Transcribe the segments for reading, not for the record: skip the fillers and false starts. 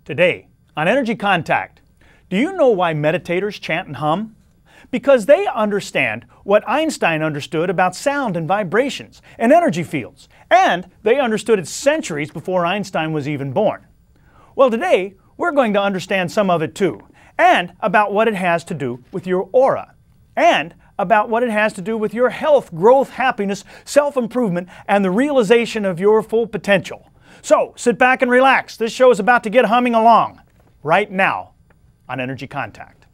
Today, on Energy Contact, do you know why meditators chant and hum? Because they understand what Einstein understood about sound and vibrations and energy fields, and they understood it centuries before Einstein was even born. Well, today, we're going to understand some of it too, and about what it has to do with your aura, and about what it has to do with your health, growth, happiness, self-improvement, and the realization of your full potential. So, sit back and relax. This show is about to get humming along right now on Energy Contact.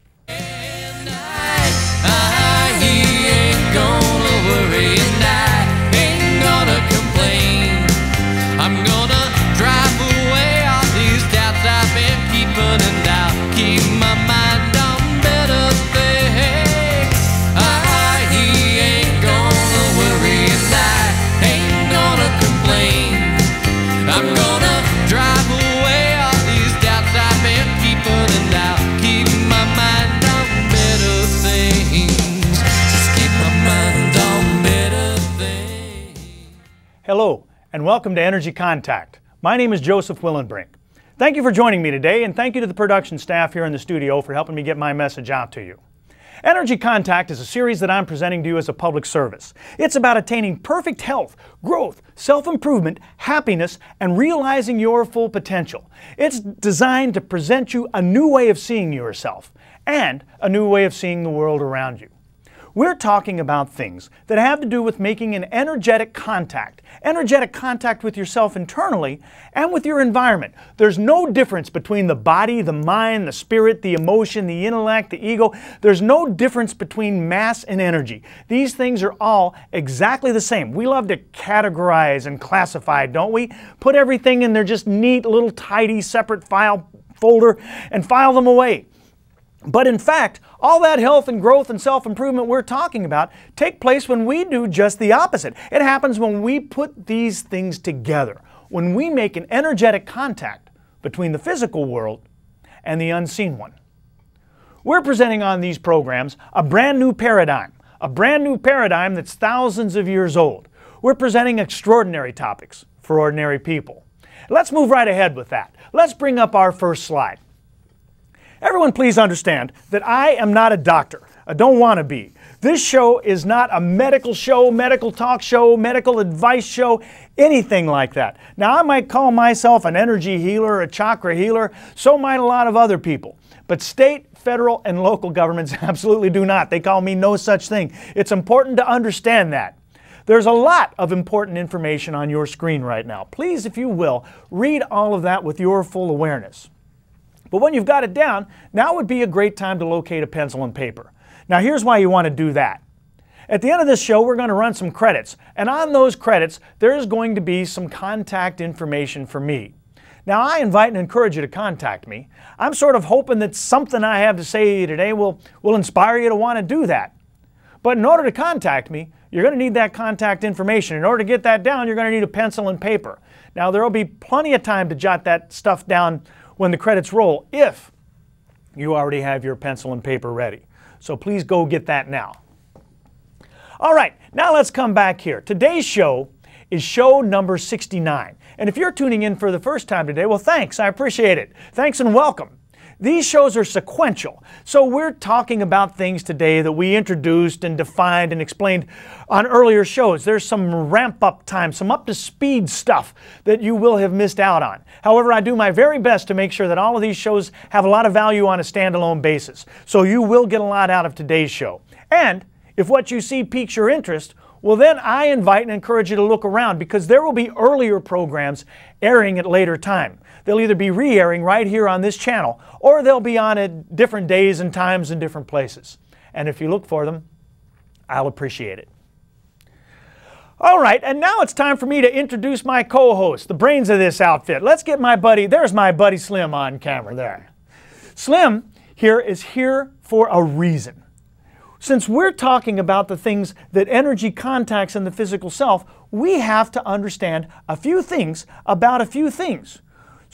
I'm gonna drive away all these doubts I've been keeping and doubt. Keep my mind on better things. I ain't gonna worry and I ain't gonna complain. I'm gonna drive away all these doubts I've been keeping and doubt. Keep my mind on better things. Just keep my mind on better things. Hello, and welcome to Energy Contact. My name is Joseph Willenbrink. Thank you for joining me today, and thank you to the production staff here in the studio for helping me get my message out to you. Energy Contact is a series that I'm presenting to you as a public service. It's about attaining perfect health, growth, self-improvement, happiness, and realizing your full potential. It's designed to present you a new way of seeing yourself and a new way of seeing the world around you. We're talking about things that have to do with making an energetic contact with yourself internally and with your environment. There's no difference between the body, the mind, the spirit, the emotion, the intellect, the ego. There's no difference between mass and energy. These things are all exactly the same. We love to categorize and classify, don't we? Put everything in their just neat little tidy separate file folder and file them away. But in fact, all that health and growth and self-improvement we're talking about take place when we do just the opposite. It happens when we put these things together, when we make an energetic contact between the physical world and the unseen one. We're presenting on these programs a brand new paradigm that's thousands of years old. We're presenting extraordinary topics for ordinary people. Let's move right ahead with that. Let's bring up our first slide. Everyone please understand that I am not a doctor. I don't want to be. This show is not a medical show, medical talk show, medical advice show, anything like that. Now I might call myself an energy healer, a chakra healer, so might a lot of other people. But state, federal, and local governments absolutely do not. They call me no such thing. It's important to understand that. There's a lot of important information on your screen right now. Please, if you will, read all of that with your full awareness. But when you've got it down, now would be a great time to locate a pencil and paper. Now here's why you want to do that. At the end of this show, we're going to run some credits, and on those credits, there's going to be some contact information for me. Now I invite and encourage you to contact me. I'm sort of hoping that something I have to say today will inspire you to want to do that. But in order to contact me, you're going to need that contact information. In order to get that down, you're going to need a pencil and paper. Now there will be plenty of time to jot that stuff down when the credits roll, if you already have your pencil and paper ready. So please go get that now. All right, now let's come back here. Today's show is show number 69. And if you're tuning in for the first time today, well, thanks, I appreciate it. Thanks and welcome. These shows are sequential, so we're talking about things today that we introduced and defined and explained on earlier shows. There's some ramp-up time, some up-to-speed stuff that you will have missed out on. However, I do my very best to make sure that all of these shows have a lot of value on a standalone basis, so you will get a lot out of today's show. And if what you see piques your interest, well then I invite and encourage you to look around, because there will be earlier programs airing at later time. They'll either be re-airing right here on this channel, or they'll be on at different days and times in different places. And if you look for them, I'll appreciate it. All right, and now it's time for me to introduce my co-host, the brains of this outfit. Let's get my buddy, there's my buddy Slim on camera there. Slim here is here for a reason. Since we're talking about the things that energy contacts in the physical self, we have to understand a few things about a few things.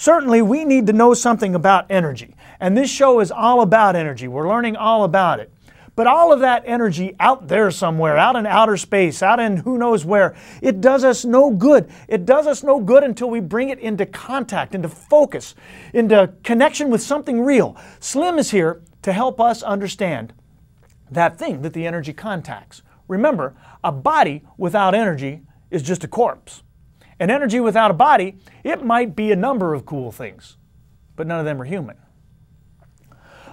Certainly, we need to know something about energy, and this show is all about energy. We're learning all about it. But all of that energy out there somewhere, out in outer space, out in who knows where, it does us no good. It does us no good until we bring it into contact, into focus, into connection with something real. Slim is here to help us understand that thing that the energy contacts. Remember, a body without energy is just a corpse. And energy without a body, it might be a number of cool things, but none of them are human.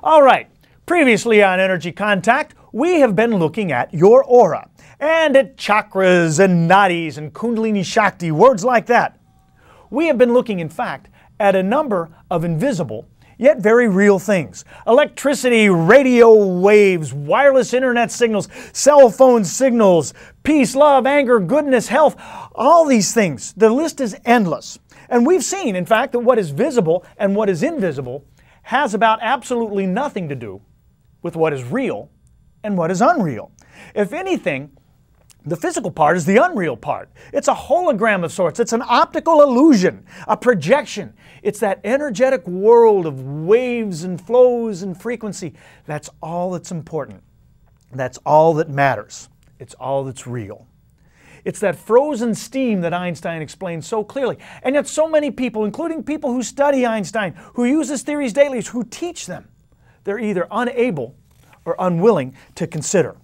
All right. Previously on Energy Contact, we have been looking at your aura and at chakras and nadis and kundalini shakti, words like that. We have been looking, in fact, at a number of invisible yet very real things. Electricity, radio waves, wireless internet signals, cell phone signals, peace, love, anger, goodness, health, all these things. The list is endless. And we've seen, in fact, that what is visible and what is invisible has about absolutely nothing to do with what is real and what is unreal. If anything, the physical part is the unreal part. It's a hologram of sorts. It's an optical illusion, a projection. It's that energetic world of waves and flows and frequency. That's all that's important. That's all that matters. It's all that's real. It's that frozen steam that Einstein explained so clearly. And yet so many people, including people who study Einstein, who use his theories daily, who teach them, they're either unable or unwilling to consider.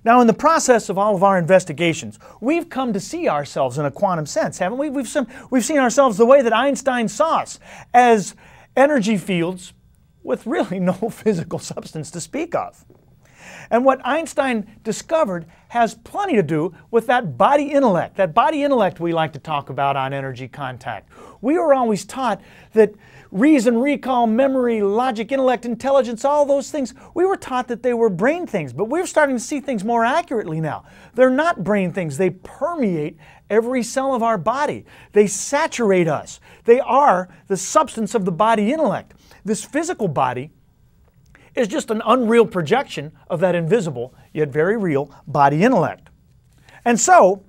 Now, in the process of all of our investigations, we've come to see ourselves in a quantum sense, haven't we? We've seen ourselves the way that Einstein saw us, as energy fields with really no physical substance to speak of. And what Einstein discovered has plenty to do with that body intellect we like to talk about on Energy Contact. We were always taught that reason, recall, memory, logic, intellect, intelligence, all those things, we were taught that they were brain things, but we're starting to see things more accurately now. They're not brain things. They permeate every cell of our body. They saturate us. They are the substance of the body intellect. This physical body is just an unreal projection of that invisible, yet very real body intellect. And so,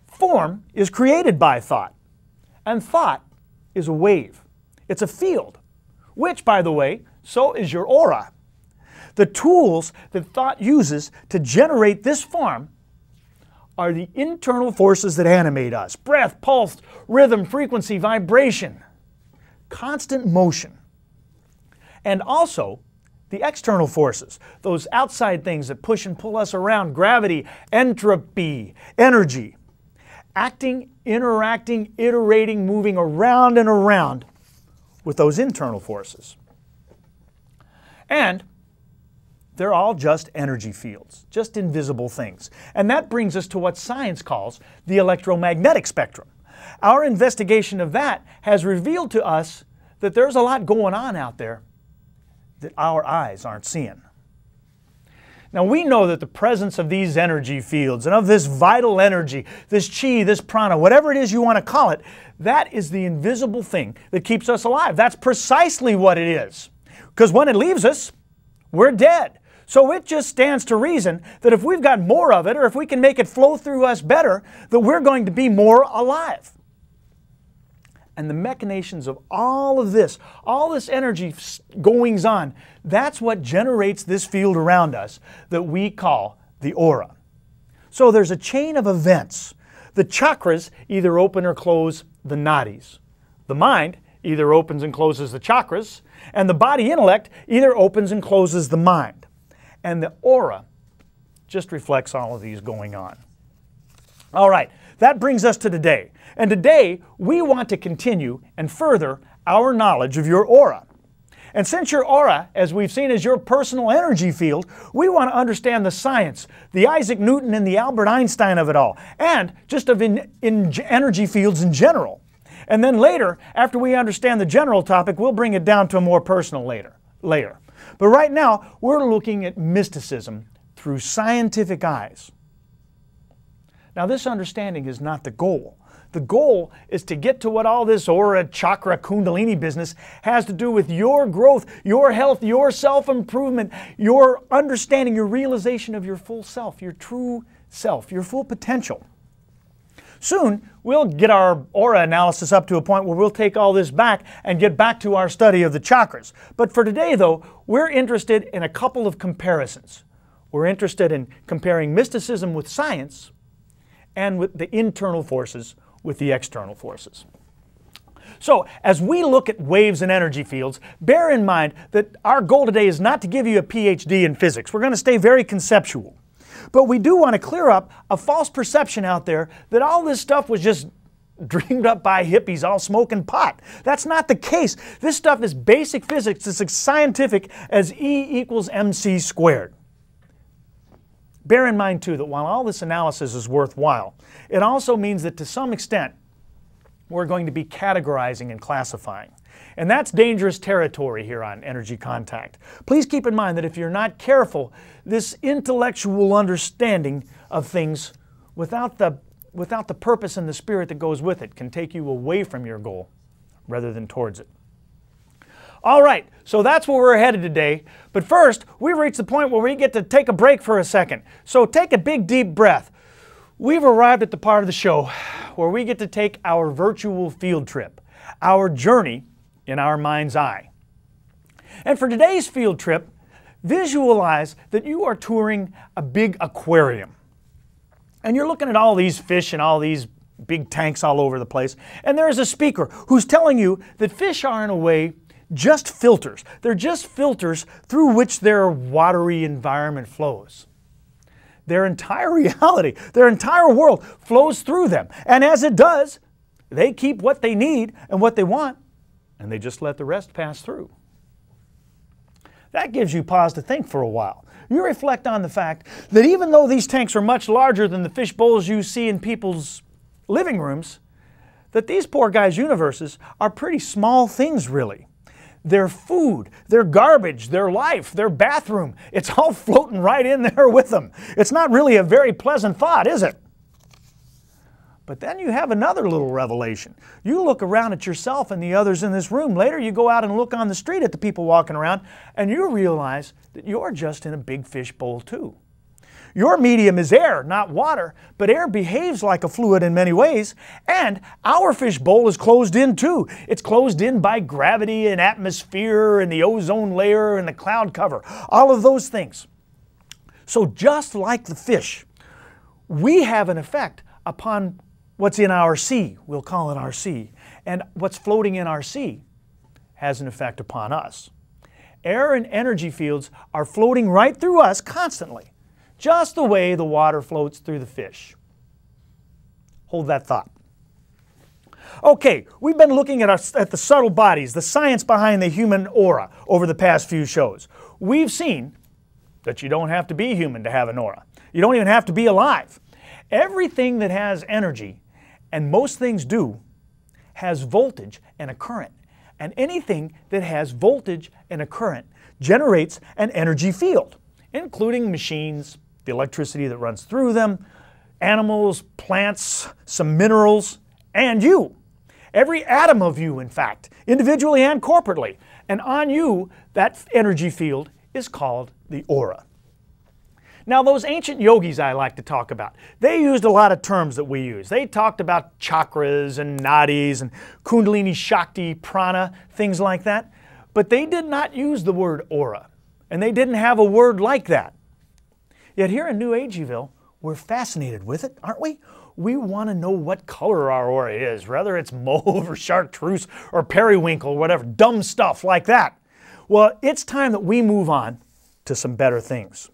form is created by thought, and thought is a wave. It's a field, which, by the way, so is your aura. The tools that thought uses to generate this form are the internal forces that animate us. Breath, pulse, rhythm, frequency, vibration, constant motion. And also the external forces, those outside things that push and pull us around, gravity, entropy, energy. Acting, interacting, iterating, moving around and around with those internal forces. And they're all just energy fields, just invisible things. And that brings us to what science calls the electromagnetic spectrum. Our investigation of that has revealed to us that there's a lot going on out there that our eyes aren't seeing. Now, we know that the presence of these energy fields and of this vital energy, this chi, this prana, whatever it is you want to call it, that is the invisible thing that keeps us alive. That's precisely what it is. Because when it leaves us, we're dead. So it just stands to reason that if we've got more of it, or if we can make it flow through us better, that we're going to be more alive. And the machinations of all this energy goings on, that's what generates this field around us that we call the aura. So there's a chain of events. The chakras either open or close the nadis. The mind either opens and closes the chakras, and the body intellect either opens and closes the mind. And the aura just reflects all of these going on. All right, that brings us to today. And today, we want to continue and further our knowledge of your aura. And since your aura, as we've seen, is your personal energy field, we want to understand the science, the Isaac Newton and the Albert Einstein of it all, and just of in energy fields in general. And then later, after we understand the general topic, we'll bring it down to a more personal layer. But right now, we're looking at mysticism through scientific eyes. Now, this understanding is not the goal. The goal is to get to what all this aura, chakra, kundalini business has to do with your growth, your health, your self-improvement, your understanding, your realization of your full self, your true self, your full potential. Soon, we'll get our aura analysis up to a point where we'll take all this back and get back to our study of the chakras. But for today, though, we're interested in a couple of comparisons. We're interested in comparing mysticism with science and with the internal forces with the external forces. So, as we look at waves and energy fields, bear in mind that our goal today is not to give you a PhD in physics. We're going to stay very conceptual. But we do want to clear up a false perception out there that all this stuff was just dreamed up by hippies all smoking pot. That's not the case. This stuff is basic physics. It's as scientific as E equals mc squared. Bear in mind, too, that while all this analysis is worthwhile, it also means that to some extent, we're going to be categorizing and classifying. And that's dangerous territory here on Energy Contact. Please keep in mind that if you're not careful, this intellectual understanding of things without the purpose and the spirit that goes with it can take you away from your goal rather than towards it. All right, so that's where we're headed today. But first, we've reached the point where we get to take a break for a second. So take a big, deep breath. We've arrived at the part of the show where we get to take our virtual field trip, our journey in our mind's eye. And for today's field trip, visualize that you are touring a big aquarium. And you're looking at all these fish and all these big tanks all over the place. And there's a speaker who's telling you that fish are, in a way, just filters. They're just filters through which their watery environment flows. Their entire reality, their entire world flows through them. And as it does, they keep what they need and what they want, and they just let the rest pass through. That gives you pause to think for a while. You reflect on the fact that even though these tanks are much larger than the fish bowls you see in people's living rooms, that these poor guys' universes are pretty small things, really. Their food, their garbage, their life, their bathroom, it's all floating right in there with them. It's not really a very pleasant thought, is it? But then you have another little revelation. You look around at yourself and the others in this room. Later you go out and look on the street at the people walking around, and you realize that you're just in a big fish bowl too. Your medium is air, not water, but air behaves like a fluid in many ways, and our fish bowl is closed in too. It's closed in by gravity and atmosphere and the ozone layer and the cloud cover, all of those things. So just like the fish, we have an effect upon what's in our sea. We'll call it our sea. And what's floating in our sea has an effect upon us. Air and energy fields are floating right through us constantly, just the way the water floats through the fish. Hold that thought. Okay, we've been looking at the subtle bodies, the science behind the human aura over the past few shows. We've seen that you don't have to be human to have an aura. You don't even have to be alive. Everything that has energy, and most things do, has voltage and a current. And anything that has voltage and a current generates an energy field, including machines, the electricity that runs through them, animals, plants, some minerals, and you. Every atom of you, in fact, individually and corporately. And on you, that energy field is called the aura. Now, those ancient yogis I like to talk about, they used a lot of terms that we use. They talked about chakras and nadis and kundalini, shakti, prana, things like that. But they did not use the word aura, and they didn't have a word like that. Yet here in New Ageville, we're fascinated with it, aren't we? We want to know what color our aura is, whether it's mauve or chartreuse or periwinkle or whatever, dumb stuff like that. Well, it's time that we move on to some better things.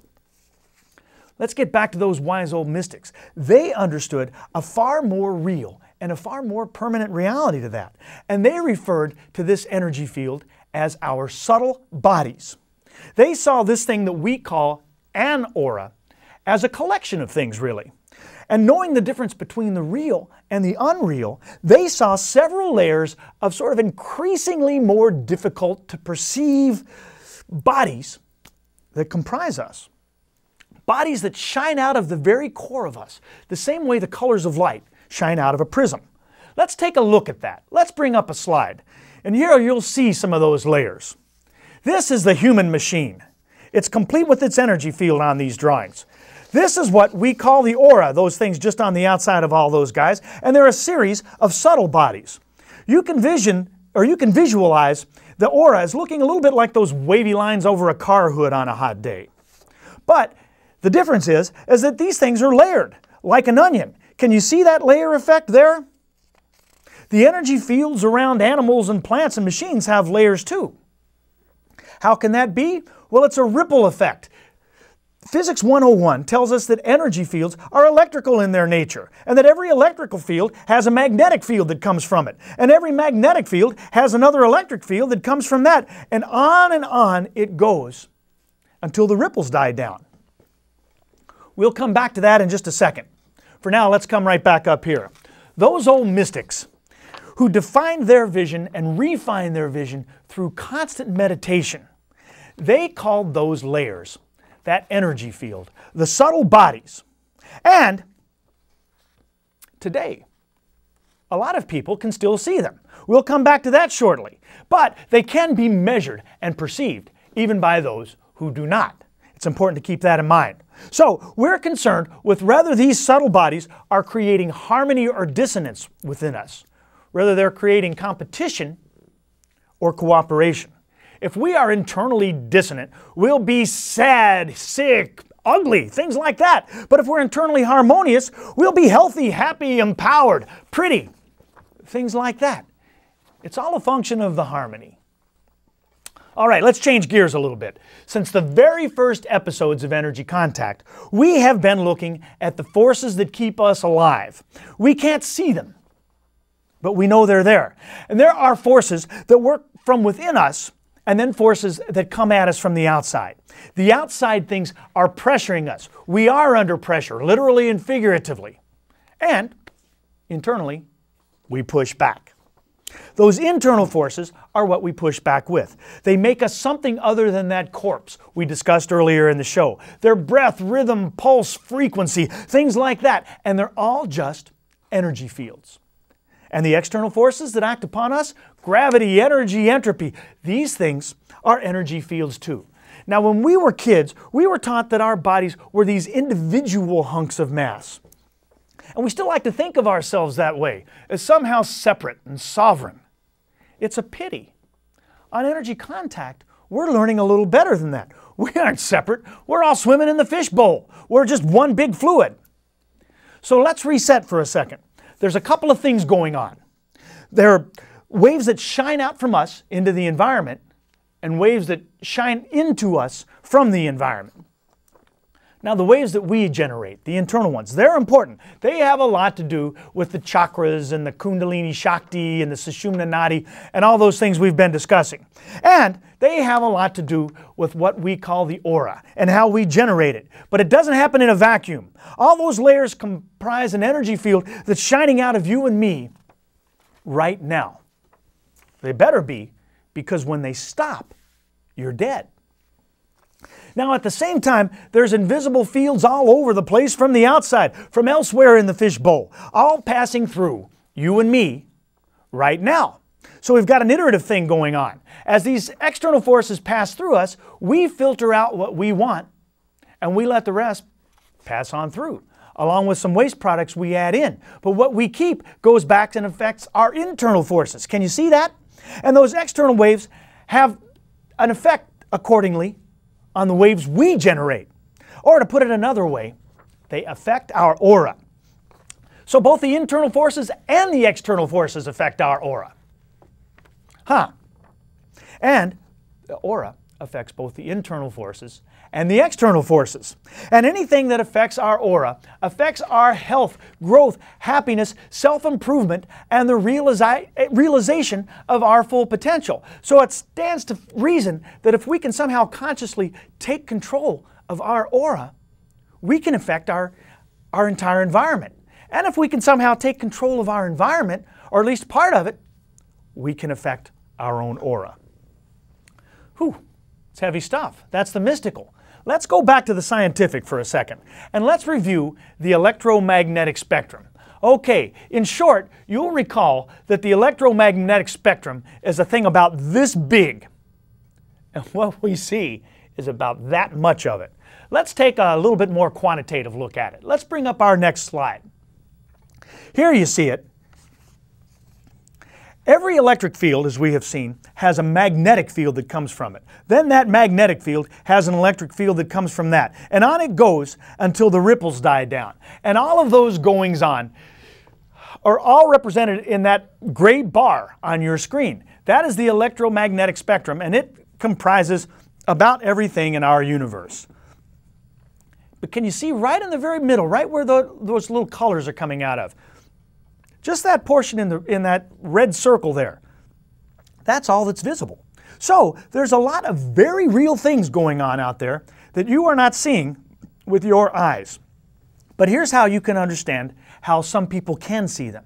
Let's get back to those wise old mystics. They understood a far more real and a far more permanent reality to that. And they referred to this energy field as our subtle bodies. They saw this thing that we call an aura as a collection of things, really. And knowing the difference between the real and the unreal, they saw several layers of sort of increasingly more difficult to perceive bodies that comprise us. Bodies that shine out of the very core of us, the same way the colors of light shine out of a prism. Let's take a look at that. Let's bring up a slide. And here you'll see some of those layers. This is the human machine. It's complete with its energy field on these drawings. This is what we call the aura, those things just on the outside of all those guys, and they're a series of subtle bodies. You can visualize the aura as looking a little bit like those wavy lines over a car hood on a hot day. But the difference is that these things are layered, like an onion. Can you see that layer effect there? The energy fields around animals and plants and machines have layers too. How can that be? Well, it's a ripple effect. Physics 101 tells us that energy fields are electrical in their nature, and that every electrical field has a magnetic field that comes from it, and every magnetic field has another electric field that comes from that, and on it goes until the ripples die down. We'll come back to that in just a second. For now, let's come right back up here. Those old mystics who defined their vision and refined their vision through constant meditation, they called those layers, that energy field, the subtle bodies. And today, a lot of people can still see them. We'll come back to that shortly. But they can be measured and perceived, even by those who do not. It's important to keep that in mind. So we're concerned with whether these subtle bodies are creating harmony or dissonance within us, whether they're creating competition or cooperation. If we are internally dissonant, we'll be sad, sick, ugly, things like that. But if we're internally harmonious, we'll be healthy, happy, empowered, pretty, things like that. It's all a function of the harmony. All right, let's change gears a little bit. Since the very first episodes of Energy Contact, we have been looking at the forces that keep us alive. We can't see them, but we know they're there. And there are forces that work from within us, and then forces that come at us from the outside. The outside things are pressuring us. We are under pressure, literally and figuratively. And internally, we push back. Those internal forces are what we push back with. They make us something other than that corpse we discussed earlier in the show. Their breath, rhythm, pulse, frequency, things like that. And they're all just energy fields. And the external forces that act upon us, gravity, energy, entropy, these things are energy fields too. Now, when we were kids, we were taught that our bodies were these individual hunks of mass. And we still like to think of ourselves that way, as somehow separate and sovereign. It's a pity. On Energy Contact, we're learning a little better than that. We aren't separate. We're all swimming in the fishbowl. We're just one big fluid. So let's reset for a second. There's a couple of things going on. There are waves that shine out from us into the environment and waves that shine into us from the environment. Now, the waves that we generate, the internal ones, they're important. They have a lot to do with the chakras and the Kundalini Shakti and the Sushumna Nadi and all those things we've been discussing. And they have a lot to do with what we call the aura and how we generate it. But it doesn't happen in a vacuum. All those layers comprise an energy field that's shining out of you and me right now. They better be, because when they stop, you're dead. Now, at the same time, there's invisible fields all over the place from the outside, from elsewhere in the fishbowl, all passing through you and me right now. So we've got an iterative thing going on. As these external forces pass through us, we filter out what we want, and we let the rest pass on through, along with some waste products we add in. But what we keep goes back and affects our internal forces. Can you see that? And those external waves have an effect accordingly on the waves we generate. Or to put it another way, they affect our aura. So both the internal forces and the external forces affect our aura. And the aura affects both the internal forces and the external forces. And anything that affects our aura affects our health, growth, happiness, self-improvement, and the realization of our full potential. So it stands to reason that if we can somehow consciously take control of our aura, we can affect our entire environment. And if we can somehow take control of our environment, or at least part of it, we can affect our own aura. Whew, it's heavy stuff. That's the mystical. Let's go back to the scientific for a second, and let's review the electromagnetic spectrum. Okay, in short, you'll recall that the electromagnetic spectrum is a thing about this big, and what we see is about that much of it. Let's take a little bit more quantitative look at it. Let's bring up our next slide. Here you see it. Every electric field, as we have seen, has a magnetic field that comes from it. Then that magnetic field has an electric field that comes from that. And on it goes until the ripples die down. And all of those goings on are all represented in that gray bar on your screen. That is the electromagnetic spectrum, and it comprises about everything in our universe. But can you see right in the very middle, right where those little colors are coming out of? Just that portion in that red circle there. That's all that's visible. So there's a lot of very real things going on out there that you are not seeing with your eyes. But here's how you can understand how some people can see them.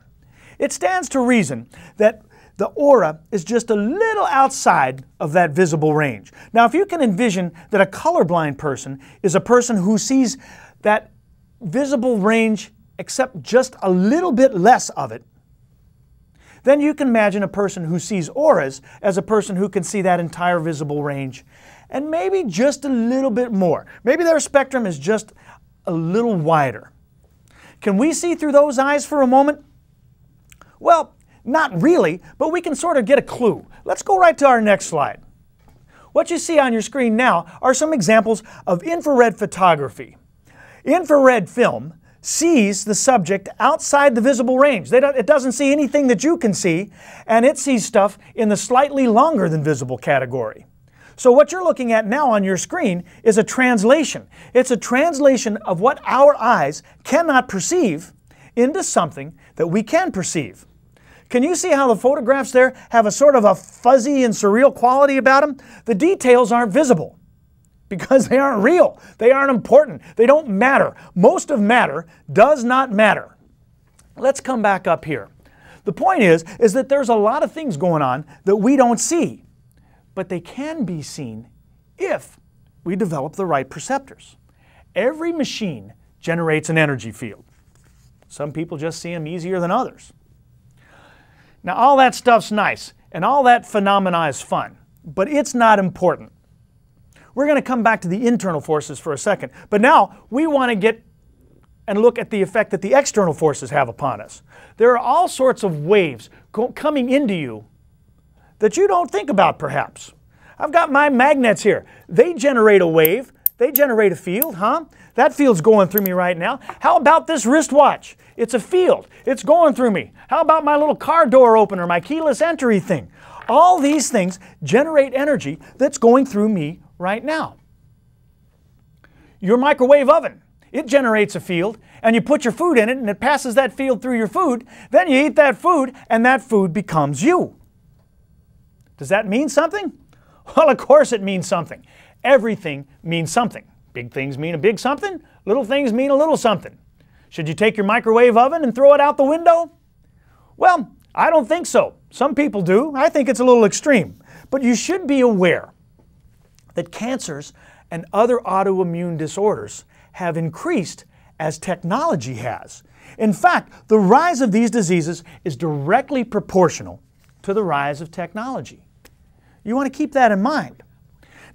It stands to reason that the aura is just a little outside of that visible range. Now, if you can envision that a colorblind person is a person who sees that visible range except just a little bit less of it, then you can imagine a person who sees auras as a person who can see that entire visible range and maybe just a little bit more. Maybe their spectrum is just a little wider. Can we see through those eyes for a moment? Well, not really, but we can sort of get a clue. Let's go right to our next slide. What you see on your screen now are some examples of infrared photography. Infrared film sees the subject outside the visible range. It doesn't see anything that you can see, and it sees stuff in the slightly longer than visible category. So what you're looking at now on your screen is a translation. It's a translation of what our eyes cannot perceive into something that we can perceive. Can you see how the photographs there have a sort of a fuzzy and surreal quality about them? The details aren't visible because they aren't real. They aren't important. They don't matter. Most of matter does not matter. Let's come back up here. The point is that there's a lot of things going on that we don't see, but they can be seen if we develop the right perceptors. Every machine generates an energy field. Some people just see them easier than others. Now, all that stuff's nice, and all that phenomena is fun, but it's not important. We're going to come back to the internal forces for a second, but now we want to get and look at the effect that the external forces have upon us. There are all sorts of waves coming into you that you don't think about, perhaps. I've got my magnets here. They generate a wave. They generate a field, huh? That field's going through me right now. How about this wristwatch? It's a field. It's going through me. How about my little car door opener, my keyless entry thing? All these things generate energy that's going through me right now. Your microwave oven, it generates a field, and you put your food in it, and it passes that field through your food. Then you eat that food, and that food becomes you. Does that mean something? Well, of course it means something. Everything means something. Big things mean a big something. Little things mean a little something. Should you take your microwave oven and throw it out the window? Well, I don't think so. Some people do. I think it's a little extreme. But you should be aware that cancers and other autoimmune disorders have increased as technology has. In fact, the rise of these diseases is directly proportional to the rise of technology. You want to keep that in mind.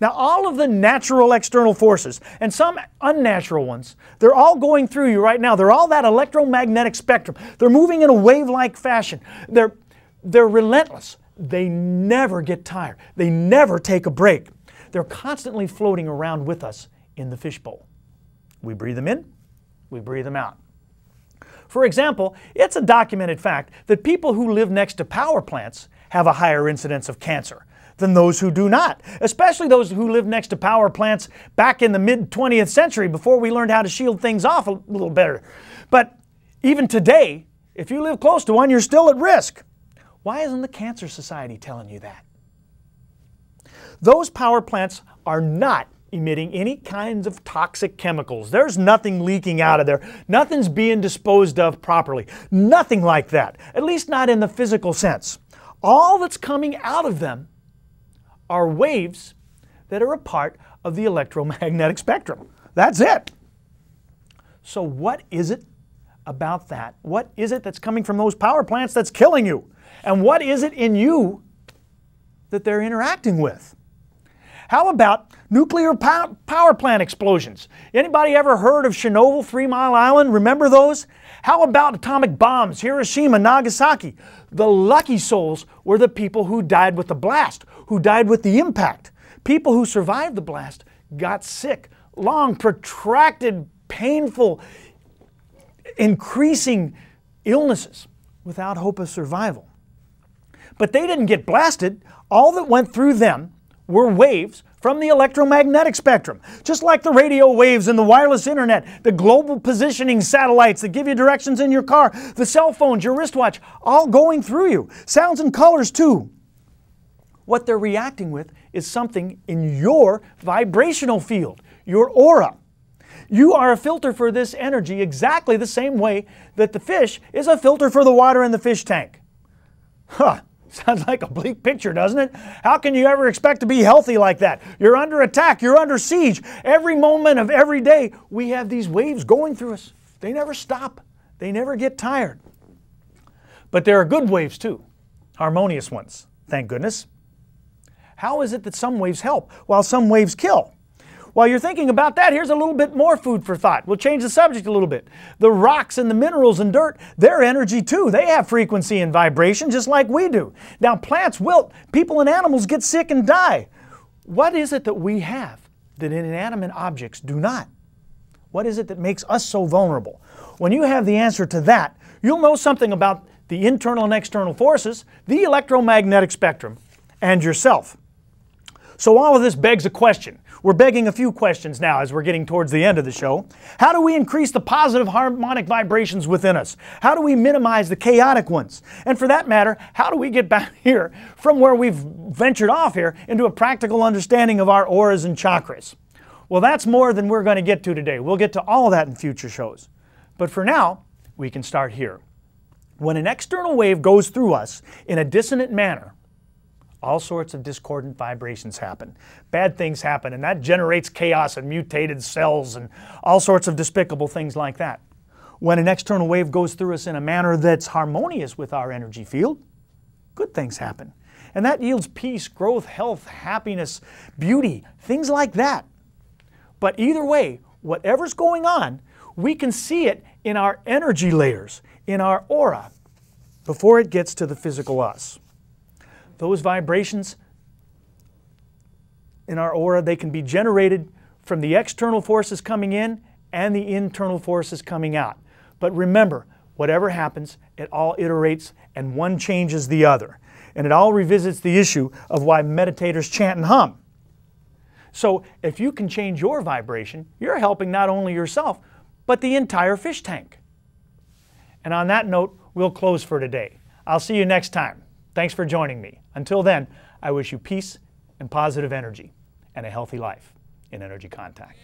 Now, all of the natural external forces, and some unnatural ones, they're all going through you right now. They're all that electromagnetic spectrum. They're moving in a wave-like fashion. They're relentless. They never get tired. They never take a break. They're constantly floating around with us in the fishbowl. We breathe them in, we breathe them out. For example, it's a documented fact that people who live next to power plants have a higher incidence of cancer than those who do not, especially those who live next to power plants back in the mid-20th century before we learned how to shield things off a little better. But even today, if you live close to one, you're still at risk. Why isn't the Cancer Society telling you that? Those power plants are not emitting any kinds of toxic chemicals. There's nothing leaking out of there. Nothing's being disposed of properly. Nothing like that, at least not in the physical sense. All that's coming out of them are waves that are a part of the electromagnetic spectrum. That's it. So what is it about that? What is it that's coming from those power plants that's killing you? And what is it in you that they're interacting with? How about nuclear power plant explosions? Anybody ever heard of Chernobyl, 3 Mile Island? Remember those? How about atomic bombs, Hiroshima, Nagasaki? The lucky souls were the people who died with the blast, who died with the impact. People who survived the blast got sick, long, protracted, painful, increasing illnesses without hope of survival. But they didn't get blasted. All that went through them were waves from the electromagnetic spectrum. Just like the radio waves and the wireless internet, the global positioning satellites that give you directions in your car, the cell phones, your wristwatch, all going through you. Sounds and colors too. What they're reacting with is something in your vibrational field, your aura. You are a filter for this energy exactly the same way that the fish is a filter for the water in the fish tank. Huh. Sounds like a bleak picture, doesn't it? How can you ever expect to be healthy like that? You're under attack. You're under siege. Every moment of every day, we have these waves going through us. They never stop. They never get tired. But there are good waves too, harmonious ones, thank goodness. How is it that some waves help while some waves kill? While you're thinking about that, here's a little bit more food for thought. We'll change the subject a little bit. The rocks and the minerals and dirt, they're energy too. They have frequency and vibration just like we do. Now plants wilt, people and animals get sick and die. What is it that we have that inanimate objects do not? What is it that makes us so vulnerable? When you have the answer to that, you'll know something about the internal and external forces, the electromagnetic spectrum, and yourself. So all of this begs a question. We're begging a few questions now as we're getting towards the end of the show. How do we increase the positive harmonic vibrations within us? How do we minimize the chaotic ones? And for that matter, how do we get back here from where we've ventured off here into a practical understanding of our auras and chakras? Well, that's more than we're going to get to today. We'll get to all of that in future shows. But for now, we can start here. When an external wave goes through us in a dissonant manner, all sorts of discordant vibrations happen. Bad things happen, and that generates chaos and mutated cells and all sorts of despicable things like that. When an external wave goes through us in a manner that's harmonious with our energy field, good things happen. And that yields peace, growth, health, happiness, beauty, things like that. But either way, whatever's going on, we can see it in our energy layers, in our aura, before it gets to the physical us. Those vibrations in our aura, they can be generated from the external forces coming in and the internal forces coming out. But remember, whatever happens, it all iterates and one changes the other. And it all revisits the issue of why meditators chant and hum. So if you can change your vibration, you're helping not only yourself, but the entire fish tank. And on that note, we'll close for today. I'll see you next time. Thanks for joining me. Until then, I wish you peace and positive energy and a healthy life in Energy Contact.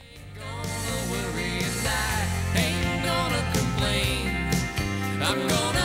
I'm gonna